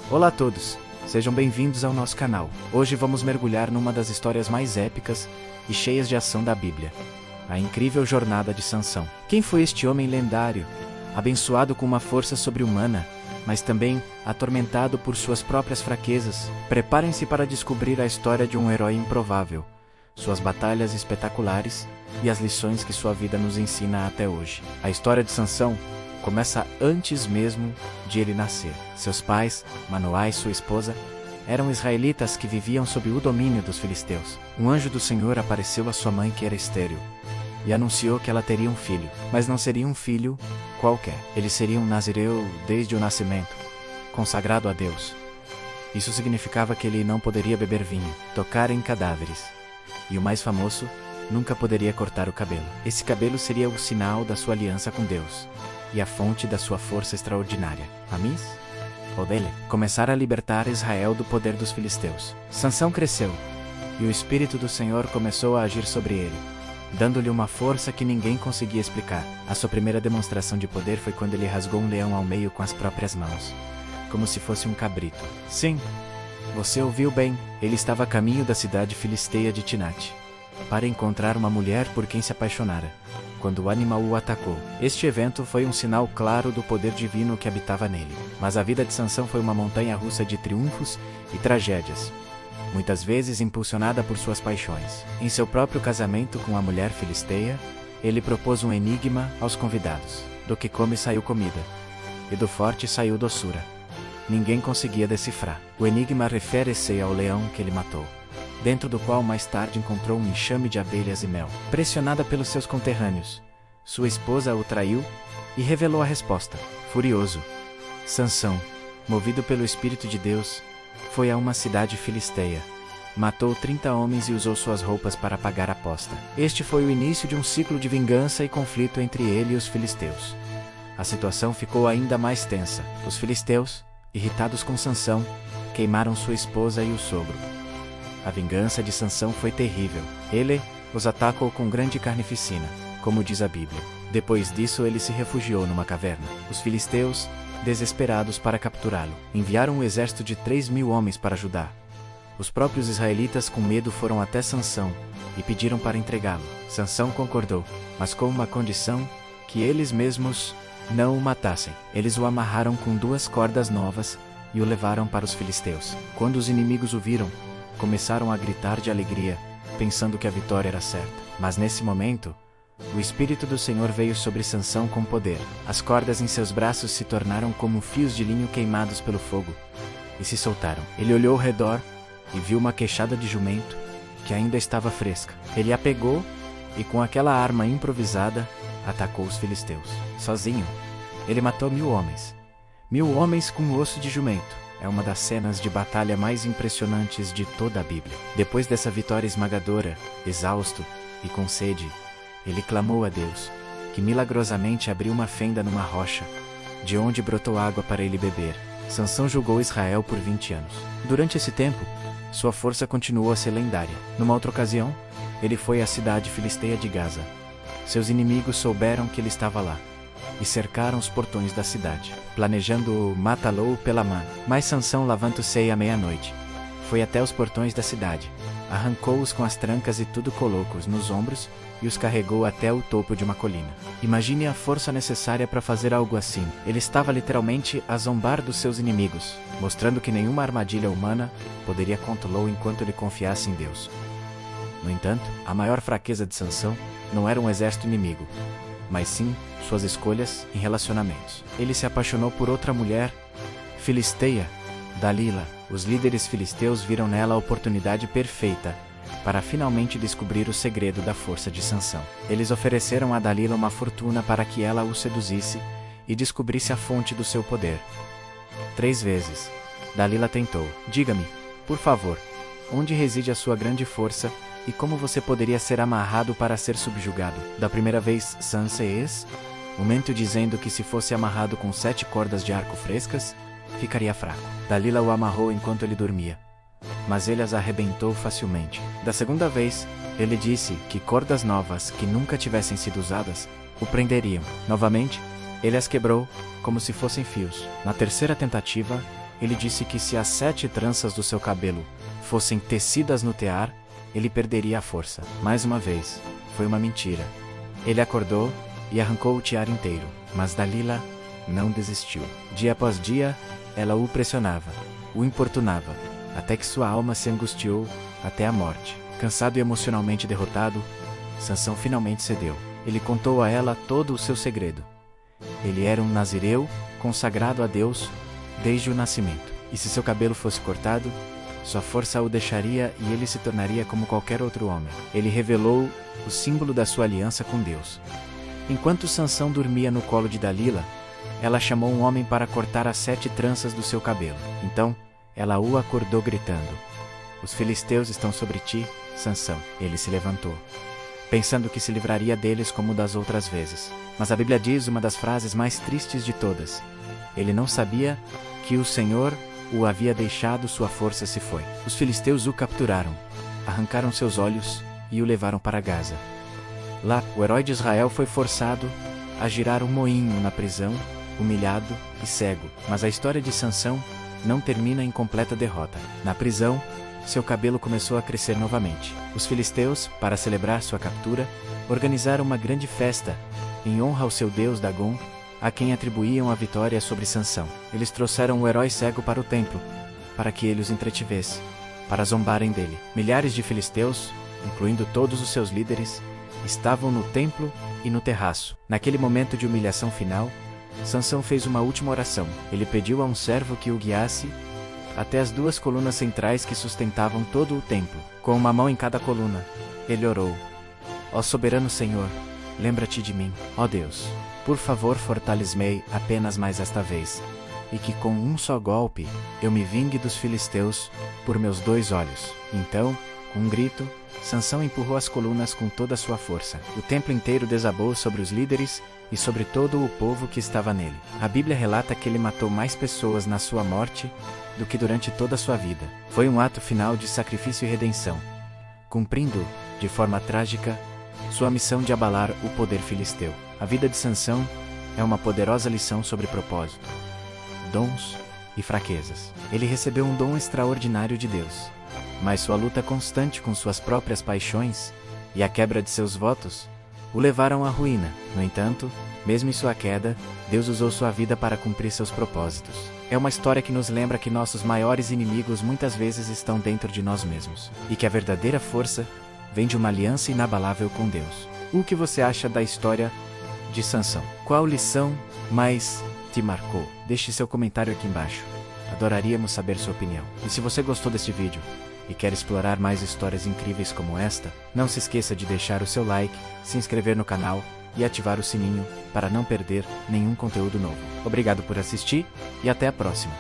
Olá a todos, sejam bem-vindos ao nosso canal. Hoje vamos mergulhar numa das histórias mais épicas e cheias de ação da Bíblia, a incrível jornada de Sansão. Quem foi este homem lendário, abençoado com uma força sobre-humana, mas também atormentado por suas próprias fraquezas? Preparem-se para descobrir a história de um herói improvável, suas batalhas espetaculares e as lições que sua vida nos ensina até hoje. A história de Sansão começa antes mesmo de ele nascer. Seus pais, Manoá e sua esposa, eram israelitas que viviam sob o domínio dos filisteus. Um anjo do Senhor apareceu à sua mãe, que era estéril, e anunciou que ela teria um filho, mas não seria um filho qualquer. Ele seria um nazireu desde o nascimento, consagrado a Deus. Isso significava que ele não poderia beber vinho, tocar em cadáveres, e o mais famoso, nunca poderia cortar o cabelo. Esse cabelo seria o sinal da sua aliança com Deus e a fonte da sua força extraordinária. Amis, ou dele, começara a libertar Israel do poder dos filisteus. Sansão cresceu, e o Espírito do Senhor começou a agir sobre ele, dando-lhe uma força que ninguém conseguia explicar. A sua primeira demonstração de poder foi quando ele rasgou um leão ao meio com as próprias mãos, como se fosse um cabrito. Sim, você ouviu bem, ele estava a caminho da cidade filisteia de Tinate, para encontrar uma mulher por quem se apaixonara, quando o animal o atacou. Este evento foi um sinal claro do poder divino que habitava nele. Mas a vida de Sansão foi uma montanha-russa de triunfos e tragédias, muitas vezes impulsionada por suas paixões. Em seu próprio casamento com a mulher filisteia, ele propôs um enigma aos convidados. Do que come saiu comida, e do forte saiu doçura. Ninguém conseguia decifrar. O enigma refere-se ao leão que ele matou, dentro do qual mais tarde encontrou um enxame de abelhas e mel. Pressionada pelos seus conterrâneos, sua esposa o traiu e revelou a resposta. Furioso, Sansão, movido pelo Espírito de Deus, foi a uma cidade filisteia, matou 30 homens e usou suas roupas para pagar a aposta. Este foi o início de um ciclo de vingança e conflito entre ele e os filisteus. A situação ficou ainda mais tensa. Os filisteus, irritados com Sansão, queimaram sua esposa e o sogro. A vingança de Sansão foi terrível. Ele os atacou com grande carnificina, como diz a Bíblia. Depois disso ele se refugiou numa caverna. Os filisteus, desesperados para capturá-lo, enviaram um exército de 3.000 homens para ajudar. Os próprios israelitas com medo foram até Sansão e pediram para entregá-lo. Sansão concordou, mas com uma condição: que eles mesmos não o matassem. Eles o amarraram com 2 cordas novas e o levaram para os filisteus. Quando os inimigos o viram, começaram a gritar de alegria, pensando que a vitória era certa. Mas nesse momento, o Espírito do Senhor veio sobre Sansão com poder. As cordas em seus braços se tornaram como fios de linho queimados pelo fogo, e se soltaram. Ele olhou ao redor e viu uma queixada de jumento, que ainda estava fresca. Ele a pegou e, com aquela arma improvisada, atacou os filisteus. Sozinho, ele matou 1.000 homens. 1.000 homens com osso de jumento. É uma das cenas de batalha mais impressionantes de toda a Bíblia. Depois dessa vitória esmagadora, exausto e com sede, ele clamou a Deus, que milagrosamente abriu uma fenda numa rocha, de onde brotou água para ele beber. Sansão julgou Israel por 20 anos. Durante esse tempo, sua força continuou a ser lendária. Numa outra ocasião, ele foi à cidade filisteia de Gaza. Seus inimigos souberam que ele estava lá e cercaram os portões da cidade, planejando matá-lo pela mão. Mas Sansão levantou-se à meia-noite, foi até os portões da cidade, arrancou-os com as trancas e tudo colocou-os nos ombros e os carregou até o topo de uma colina. Imagine a força necessária para fazer algo assim. Ele estava literalmente a zombar dos seus inimigos, mostrando que nenhuma armadilha humana poderia contê-lo enquanto ele confiasse em Deus. No entanto, a maior fraqueza de Sansão não era um exército inimigo, mas sim suas escolhas em relacionamentos. Ele se apaixonou por outra mulher filisteia, Dalila. Os líderes filisteus viram nela a oportunidade perfeita para finalmente descobrir o segredo da força de Sansão. Eles ofereceram a Dalila uma fortuna para que ela o seduzisse e descobrisse a fonte do seu poder. 3 vezes, Dalila tentou: diga-me, por favor, onde reside a sua grande força e como você poderia ser amarrado para ser subjugado. Da primeira vez, Sansão momento dizendo que se fosse amarrado com 7 cordas de arco frescas, ficaria fraco. Dalila o amarrou enquanto ele dormia, mas ele as arrebentou facilmente. Da segunda vez, ele disse que cordas novas que nunca tivessem sido usadas o prenderiam. Novamente, ele as quebrou como se fossem fios. Na terceira tentativa, Ele disse que se as 7 tranças do seu cabelo fossem tecidas no tear, ele perderia a força. Mais uma vez, foi uma mentira. Ele acordou e arrancou o tiar inteiro, mas Dalila não desistiu. Dia após dia, ela o pressionava, o importunava, até que sua alma se angustiou até a morte. Cansado e emocionalmente derrotado, Sansão finalmente cedeu. Ele contou a ela todo o seu segredo. Ele era um nazireu consagrado a Deus desde o nascimento. E se seu cabelo fosse cortado, sua força o deixaria e ele se tornaria como qualquer outro homem. Ele revelou o símbolo da sua aliança com Deus. Enquanto Sansão dormia no colo de Dalila, ela chamou um homem para cortar as 7 tranças do seu cabelo. Então, ela o acordou gritando: "Os filisteus estão sobre ti, Sansão." Ele se levantou, pensando que se livraria deles como das outras vezes. Mas a Bíblia diz uma das frases mais tristes de todas. Ele não sabia que o Senhor o havia deixado, sua força se foi. Os filisteus o capturaram, arrancaram seus olhos e o levaram para Gaza. Lá, o herói de Israel foi forçado a girar um moinho na prisão, humilhado e cego. Mas a história de Sansão não termina em completa derrota. Na prisão, seu cabelo começou a crescer novamente. Os filisteus, para celebrar sua captura, organizaram uma grande festa em honra ao seu deus Dagom, a quem atribuíam a vitória sobre Sansão. Eles trouxeram o herói cego para o templo, para que ele os entretivesse, para zombarem dele. Milhares de filisteus, incluindo todos os seus líderes, estavam no templo e no terraço. Naquele momento de humilhação final, Sansão fez uma última oração. Ele pediu a um servo que o guiasse até as 2 colunas centrais que sustentavam todo o templo. Com uma mão em cada coluna, ele orou: "Ó soberano Senhor, lembra-te de mim. Ó Deus, por favor fortalece-me apenas mais esta vez, e que com um só golpe eu me vingue dos filisteus por meus 2 olhos." Então, com um grito, Sansão empurrou as colunas com toda a sua força. O templo inteiro desabou sobre os líderes e sobre todo o povo que estava nele. A Bíblia relata que ele matou mais pessoas na sua morte do que durante toda a sua vida. Foi um ato final de sacrifício e redenção, cumprindo, de forma trágica, sua missão de abalar o poder filisteu. A vida de Sansão é uma poderosa lição sobre propósito, dons e fraquezas. Ele recebeu um dom extraordinário de Deus, mas sua luta constante com suas próprias paixões e a quebra de seus votos o levaram à ruína. No entanto, mesmo em sua queda, Deus usou sua vida para cumprir seus propósitos. É uma história que nos lembra que nossos maiores inimigos muitas vezes estão dentro de nós mesmos, e que a verdadeira força vem de uma aliança inabalável com Deus. O que você acha da história de Sansão? Qual lição mais te marcou? Deixe seu comentário aqui embaixo. Adoraríamos saber sua opinião. E se você gostou deste vídeo e quer explorar mais histórias incríveis como esta, não se esqueça de deixar o seu like, se inscrever no canal e ativar o sininho para não perder nenhum conteúdo novo. Obrigado por assistir e até a próxima.